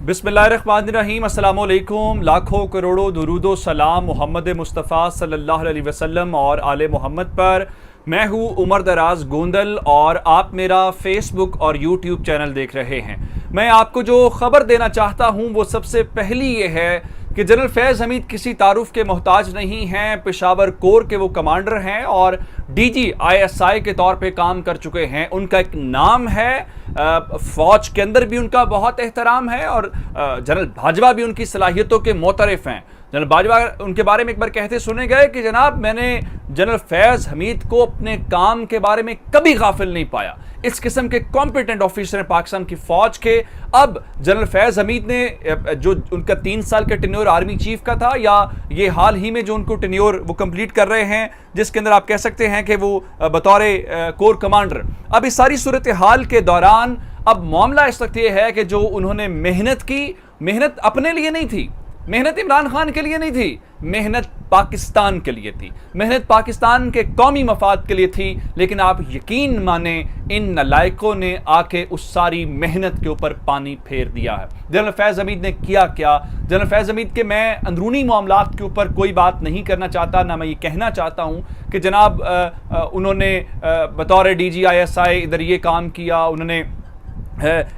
बिस्मिल्लाहिर्रहमानिर्रहीम, अस्सलाम वालेकुम। लाखों करोड़ों दुरूदो सलाम मोहम्मद मुस्तफ़ा सल्लल्लाहु अलैहि वसल्लम और आले मोहम्मद पर। मैं हूँ उमर दराज गोंदल और आप मेरा फेसबुक और यूट्यूब चैनल देख रहे हैं। मैं आपको जो खबर देना चाहता हूँ वो सबसे पहली ये है कि जनरल फैज़ हमीद किसी तारुफ के मोहताज नहीं हैं। पेशावर कोर के वो कमांडर हैं और डीजी ISI के तौर पे काम कर चुके हैं। उनका एक नाम है, फ़ौज के अंदर भी उनका बहुत एहतराम है और जनरल बाजवा भी उनकी सलाहियतों के मोतरफ़ हैं। जनरल बाजवा उनके बारे में एक बार कहते सुने गए कि जनाब, मैंने जनरल फैज़ हमीद को अपने काम के बारे में कभी गाफिल नहीं पाया। इस किस्म के कॉम्पिटेंट ऑफिसर हैं पाकिस्तान की फ़ौज के। अब जनरल फैज़ हमीद ने जो उनका 3 साल का टेन्योर आर्मी चीफ का था, या ये हाल ही में जो उनको टेन्योर वो कंप्लीट कर रहे हैं, जिसके अंदर आप कह सकते हैं कि वो बतौर कोर कमांडर, अब इस सारी सूरत हाल के दौरान अब मामला इस वक्त ये है कि जो उन्होंने मेहनत की, मेहनत अपने लिए नहीं थी, मेहनत इमरान खान के लिए नहीं थी, मेहनत पाकिस्तान के लिए थी, मेहनत पाकिस्तान के कौमी मफाद के लिए थी। लेकिन आप यकीन माने, इन नलायकों ने आके उस सारी मेहनत के ऊपर पानी फेर दिया है। जनरल फैज़ हमीद ने किया क्या? जनरल फैज़ हमीद के मैं अंदरूनी मामलात के ऊपर कोई बात नहीं करना चाहता, ना मैं ये कहना चाहता हूँ कि जनाब उन्होंने बतौर DG ISI इधर ये काम किया, उन्होंने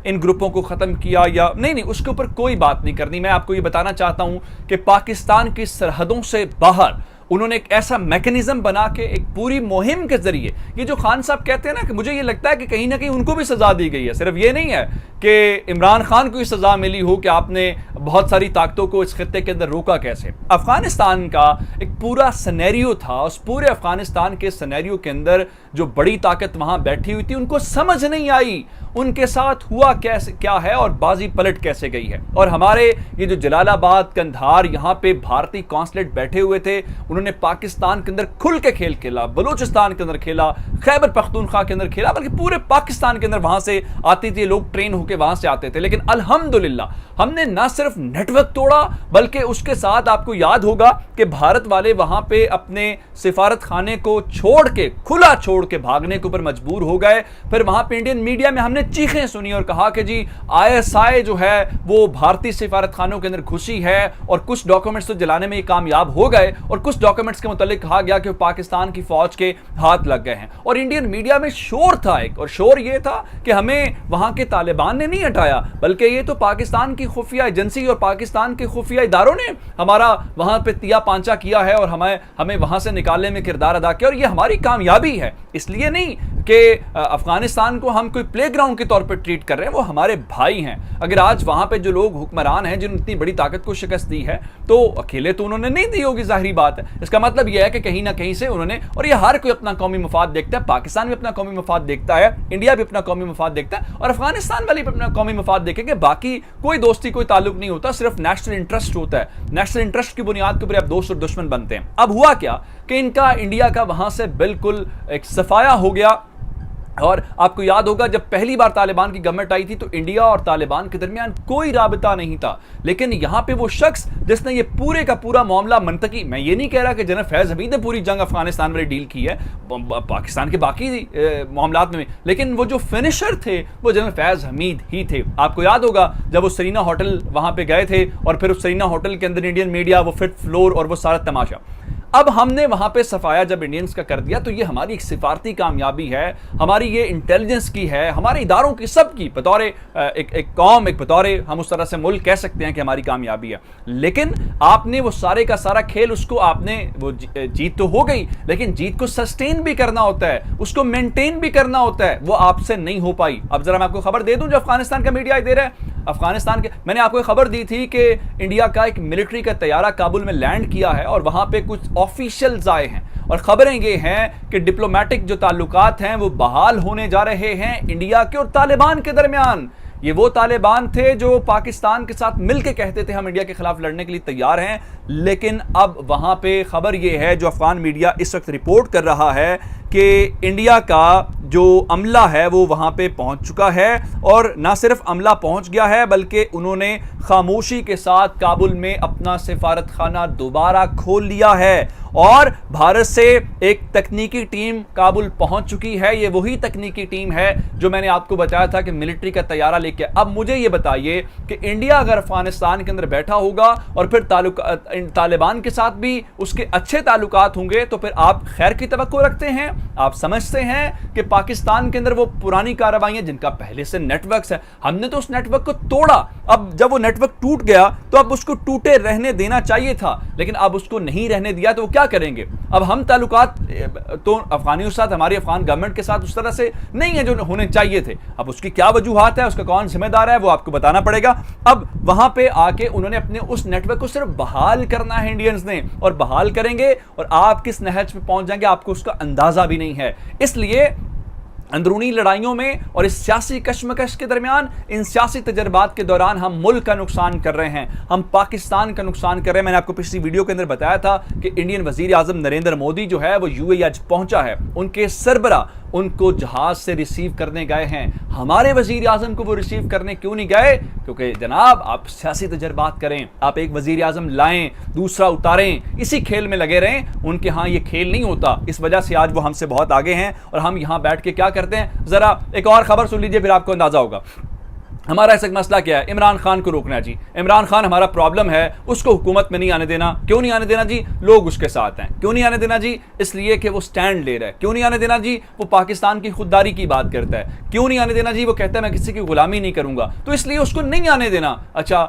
इन ग्रुपों को ख़त्म किया, या नहीं, उसके ऊपर कोई बात नहीं करनी। मैं आपको ये बताना चाहता हूँ कि पाकिस्तान की सरहदों से बाहर उन्होंने एक ऐसा मैकेनिज्म बना के एक पूरी मुहिम के जरिए, ये जो खान साहब कहते हैं ना, कि मुझे ये लगता है कि कहीं ना कहीं उनको भी सज़ा दी गई है। सिर्फ ये नहीं है कि इमरान खान को ही सज़ा मिली हो कि आपने बहुत सारी ताकतों को इस खित्ते के अंदर रोका कैसे। अफगानिस्तान का एक पूरा सिनेरियो था, उस पूरे अफगानिस्तान के सिनेरियो के अंदर जो बड़ी ताकत वहाँ बैठी हुई थी, उनको समझ नहीं आई उनके साथ हुआ कैसे क्या है और बाजी पलट कैसे गई है। और हमारे ये जो जलालाबाद, कंधार, यहाँ पे भारतीय कॉन्सुलेट बैठे हुए थे, उन्होंने पाकिस्तान के अंदर खुल के खेल खेला, बलूचिस्तान के अंदर खेला, खैबर पख्तूनख्वा के अंदर खेला, बल्कि पूरे पाकिस्तान के अंदर वहां से आती थी, लोग ट्रेन होकर वहां से आते थे। लेकिन अल्हम्दुलिल्लाह हमने ना सिर्फ नेटवर्क तोड़ा, बल्कि उसके साथ आपको याद होगा कि भारत वाले वहां पे अपने सिफारत खाने को छोड़ के, खुला छोड़ के भागने के ऊपर मजबूर हो गए। फिर वहां पे इंडियन मीडिया में हमने चीखें सुनी और कहा कि जी ISI जो है वो भारतीय सिफारत खानों के अंदर घुसी है, और कुछ डॉक्यूमेंट्स तो जलाने में ये कामयाब हो गए, और कुछ डॉक्यूमेंट्स के मुतालिक कहा गया कि पाकिस्तान की फौज के हाथ लग गए हैं। और इंडियन मीडिया में शोर था एक, और शोर ये था कि हमें वहां के तालिबान ने नहीं हटाया, बल्कि ये तो पाकिस्तान की खुफिया एजेंसी और पाकिस्तान के खुफिया इदारों ने हमारा वहां पे तिया पांचा किया है और हमें वहां से निकालने में किरदार अदा किया, और ये हमारी कामयाबी है। इसलिए नहीं कि अफगानिस्तान को हम कोई प्लेग्राउंड के तौर पर ट्रीट कर रहे हैं, वो हमारे भाई हैं। अगर आज वहां पे जो लोग हुक्मरान हैं, जिन्होंने इतनी बड़ी ताकत को शिकस्त दी है, तो अकेले तो उन्होंने नहीं दी होगी, जाहिर बात है। इसका मतलब यह है कि कहीं ना कहीं से उन्होंने, और ये हर कोई अपना कौमी मफाद देखता है, पाकिस्तान भी अपना कौमी मफाद देखता है, इंडिया भी अपना कौमी मफाद देखता है, और अफगानिस्तान वाले भी अपना कौमी मफाद देखेंगे। बाकी कोई दोस्ती, कोई ताल्लुक नहीं होता, सिर्फ नेशनल इंटरेस्ट होता है। नेशनल इंटरेस्ट की बुनियाद के ऊपर आप दोस्त और दुश्मन बनते हैं। अब हुआ क्या कि इनका इंडिया का वहां से बिल्कुल एक सफाया हो गया। और आपको याद होगा जब पहली बार तालिबान की गवर्नमेंट आई थी तो इंडिया और तालिबान के दरमियान कोई राबता नहीं था। लेकिन यहां पे वो शख्स जिसने ये पूरे का पूरा मामला मंतकी, मैं ये नहीं कह रहा कि जनरल फैज़ हमीद ने पूरी जंग अफगानिस्तान वाली डील की है, पाकिस्तान के बाकी मामलात में, लेकिन वो जो फिनिशर थे वो जनरल फैज़ हमीद ही थे। आपको याद होगा जब वो सरीना होटल वहां पे गए थे, और फिर उस सरीना होटल के अंदर इंडियन मीडिया, वो 5th फ्लोर और वो सारा तमाशा। अब हमने वहां पे सफाया जब इंडियंस का कर दिया, तो ये हमारी एक सिफारती कामयाबी है, हमारी ये इंटेलिजेंस की है, हमारे इदारों की, सबकी बतौर एक कौम, एक बतौर हम उस तरह से मुल्क कह सकते हैं कि हमारी कामयाबी है। लेकिन आपने वो सारे का सारा खेल, उसको आपने वो जीत तो हो गई, लेकिन जीत को सस्टेन भी करना होता है, उसको मेंटेन भी करना होता है, वो आपसे नहीं हो पाई। अब जरा मैं आपको खबर दे दूं जो अफगानिस्तान का मीडिया दे रहा है। अफगानिस्तान के, मैंने आपको खबर दी थी कि इंडिया का एक मिलिट्री का तैयारा काबुल में लैंड किया है, और वहां पे कुछ ऑफिशियल्स आए हैं, और खबरें ये हैं कि डिप्लोमेटिक जो ताल्लुकात हैं वो बहाल होने जा रहे हैं इंडिया के और तालिबान के दरमियान। ये वो तालिबान थे जो पाकिस्तान के साथ मिलकर कहते थे हम इंडिया के खिलाफ लड़ने के लिए तैयार हैं, लेकिन अब वहां पे खबर ये है, जो अफगान मीडिया इस वक्त रिपोर्ट कर रहा है, कि इंडिया का जो अमला है वो वहाँ पे पहुँच चुका है, और ना सिर्फ अमला पहुँच गया है बल्कि उन्होंने खामोशी के साथ काबुल में अपना सिफारत खाना दोबारा खोल लिया है। और भारत से एक तकनीकी टीम काबुल पहुंच चुकी है। ये वही तकनीकी टीम है जो मैंने आपको बताया था कि मिलिट्री का तैयारा लेके। अब मुझे ये बताइए कि इंडिया अगर अफगानिस्तान के अंदर बैठा होगा और फिर तालिबान के साथ भी उसके अच्छे ताल्लुकात होंगे तो फिर आप खैर की तवक्को रखते हैं? आप समझते हैं कि पाकिस्तान के अंदर वो पुरानी कार्रवाइयां जिनका पहले से नेटवर्क है, हमने तो उस नेटवर्क को तोड़ा। अब जब वो नेटवर्क टूट गया तो अब उसको टूटे रहने देना चाहिए था, लेकिन अब उसको नहीं रहने दिया तो वो क्या करेंगे? अब हम ताल्लुकात तो अफगानियों के साथ, हमारी अफगान गवर्नमेंट के साथ उस तरह से नहीं है जो होने चाहिए थे। अब उसकी क्या वजूहात है, उसका कौन जिम्मेदार है, वो आपको बताना पड़ेगा। अब वहां पे आके उन्होंने अपने उस नेटवर्क को सिर्फ बहाल करना है इंडियंस ने, और बहाल करेंगे और आप किस नहज पे पहुंच जाएंगे आपको उसका अंदाजा भी नहीं है। इसलिए अंदरूनी लड़ाइयों में और इस सियासी कशमकश के दरमियान, इन सियासी तजर्बात के दौरान हम मुल्क का नुकसान कर रहे हैं, हम पाकिस्तान का नुकसान कर रहे हैं। मैंने आपको पिछली वीडियो के अंदर बताया था कि इंडियन वजीर आजम नरेंद्र मोदी जो है वो यूएई आज पहुंचा है। उनके सरबरा उनको जहाज से रिसीव करने गए हैं। हमारे वजीर आजम को वो रिसीव करने क्यों नहीं गए? क्योंकि जनाब आप सियासी तजर्बात करें, आप एक वजीर आजम लाएं, दूसरा उतारें, इसी खेल में लगे रहें। उनके यहाँ ये खेल नहीं होता, इस वजह से आज वो हमसे बहुत आगे हैं और हम यहाँ बैठ के क्या करते हैं। जरा एक और खबर सुन लीजिए, फिर आपको अंदाजा होगा हमारा ऐसा मसला क्या है। इमरान खान को रोकना जी। इमरान खान हमारा प्रॉब्लम है, उसको हुकूमत में नहीं आने देना। क्यों नहीं आने देना जी? लोग उसके साथ हैं। क्यों नहीं आने देना जी? इसलिए कि वो स्टैंड ले रहा है। क्यों नहीं आने देना जी? वो पाकिस्तान की खुददारी की बात करता है। क्यों नहीं आने देना जी? वो कहता है मैं किसी की गुलामी नहीं करूंगा, तो इसलिए उसको नहीं आने देना। अच्छा,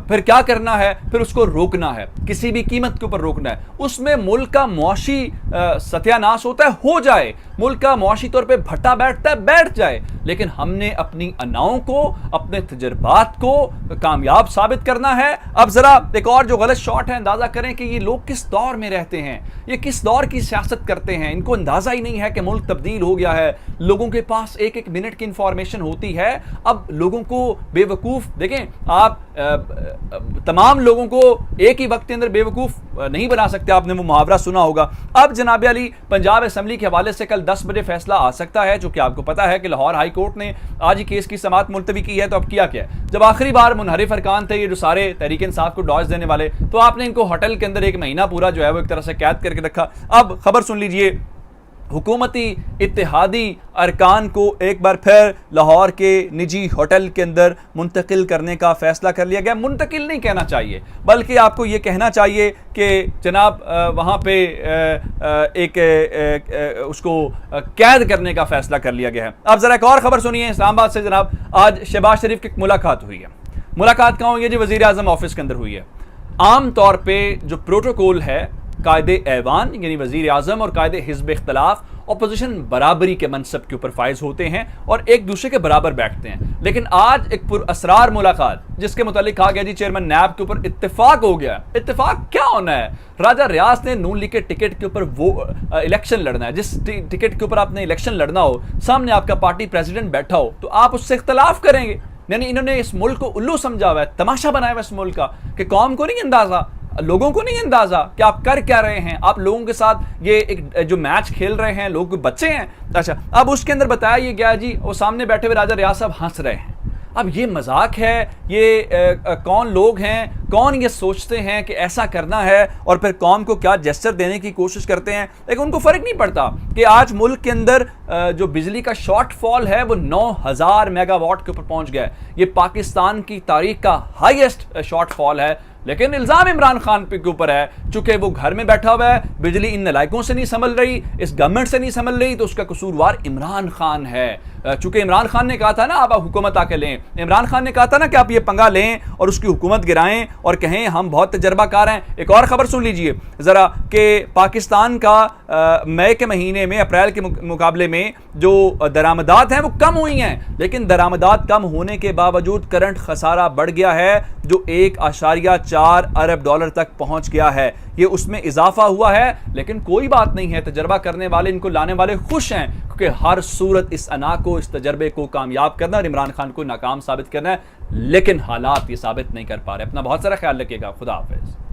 फिर क्या करना है? फिर उसको रोकना है, किसी भी कीमत के ऊपर रोकना है। उसमें मुल्क का मुआशी सत्यानाश होता है, हो जाए, मुल्क का मुआशी तौर पर भट्टा बैठता है, बैठ जाए, लेकिन हमने अपनी अनाओं को, अपने तजर्बात को कामयाब साबित करना है। अब जरा एक और जो गलत शॉट है, अंदाजा करें कि ये लोग किस दौर में रहते हैं, ये किस दौर की सियासत करते हैं। इनको अंदाजा ही नहीं है कि मुल्क तब्दील हो गया है, लोगों के पास एक एक मिनट की इंफॉर्मेशन होती है। अब लोगों को बेवकूफ देखें, आप तमाम लोगों को एक ही वक्त के अंदर बेवकूफ नहीं बना सकते। आपने वो मुहावरा सुना होगा। अब जनाब अली, पंजाब असेंबली के हवाले से कल 10 बजे फैसला आ सकता है, जो कि आपको पता है कि लाहौर हाई कोर्ट ने आज ही केस की समाअत मुलतवी की है। तो अब किया क्या है, जब आखिरी बार मुनहरिफ अरकान थे ये जो सारे तहरीक इंसाफ को डॉज देने वाले, तो आपने इनको होटल के अंदर 1 महीना पूरा जो है वो एक तरह से कैद करके रखा। अब खबर सुन लीजिए, हुकूमती इत्तेहादी अरकान को एक बार फिर लाहौर के निजी होटल के अंदर मुंतकिल करने का फैसला कर लिया गया। मुंतकिल नहीं कहना चाहिए, बल्कि आपको ये कहना चाहिए कि जनाब वहाँ पे उसको कैद करने का फैसला कर लिया गया है। अब ज़रा एक और ख़बर सुनिए, इस्लामाबाद से जनाब आज शहबाज शरीफ की मुलाकात हुई है। मुलाकात कहाँ हुई है जी? वज़ीर आज़म ऑफिस के अंदर हुई है। आम तौर पर जो प्रोटोकॉल है, कायदे ऐवान यानी वजीर आजम और कायदे हिज़्ब इख्तलाफ अपोजिशन बराबरी के मनसब के ऊपर फायज होते हैं और एक दूसरे के बराबर बैठते हैं। लेकिन आज एक पुरअसरार मुलाकात जिसके मुतालिक कहा गया जी चेयरमैन नैब के ऊपर इत्तेफाक हो गया। इत्तेफाक क्या होना है? राजा रियाज ने नून लीग के टिकट के ऊपर वो इलेक्शन लड़ना है। जिस टिकट के ऊपर आपने इलेक्शन लड़ना हो, सामने आपका पार्टी प्रेसिडेंट बैठा हो, तो आप उससे इख्तलाफ करेंगे। यानी इन्होंने इस मुल्क को उल्लू समझा हुआ है, तमाशा बनाया हुआ इस मुल्क का कि कौम को नहीं अंदाजा, लोगों को नहीं अंदाजा कि आप कर क्या रहे हैं। आप लोगों के साथ ये एक जो मैच खेल रहे हैं, लोग बच्चे हैं। अच्छा, अब उसके अंदर बताया ये गया जी, वो सामने बैठे हुए राजा रियाज साहब हंस रहे हैं। अब ये मजाक है, ये कौन लोग हैं, कौन ये सोचते हैं कि ऐसा करना है और फिर कौम को क्या जेस्चर देने की कोशिश करते हैं। लेकिन उनको फ़र्क नहीं पड़ता कि आज मुल्क के अंदर जो बिजली का शॉर्टफॉल है वो 9000 मेगावाट के ऊपर पहुंच गया है। ये पाकिस्तान की तारीख का हाईएस्ट शॉर्टफॉल है। लेकिन इल्ज़ाम इमरान खान के ऊपर है, चूंकि वो घर में बैठा हुआ है, बिजली इन नलायकों से नहीं संभल रही, इस गवर्नमेंट से नहीं संभल रही, तो उसका कसूरवार इमरान खान है। चूंकि इमरान खान ने कहा था ना आप हुकूमत आके लें, इमरान खान ने कहा था ना कि आप ये पंगा लें और उसकी हुकूमत गिराएं और कहें हम बहुत तजर्बाकार हैं। एक और खबर सुन लीजिए ज़रा कि पाकिस्तान का मई के महीने में अप्रैल के मुकाबले में जो दरामदात हैं वो कम हुई हैं, लेकिन दरामदात कम होने के बावजूद करंट खसारा बढ़ गया है जो 1.4 अरब डॉलर तक पहुंच गया है। ये उसमें इजाफा हुआ है, लेकिन कोई बात नहीं है, तजर्बा करने वाले, इनको लाने वाले खुश हैं, क्योंकि हर सूरत इस अना को, इस तजर्बे को कामयाब करना और इमरान खान को नाकाम साबित करना है। लेकिन हालात ये साबित नहीं कर पा रहे। अपना बहुत सारा ख्याल रखिएगा। खुदा हाफिज़।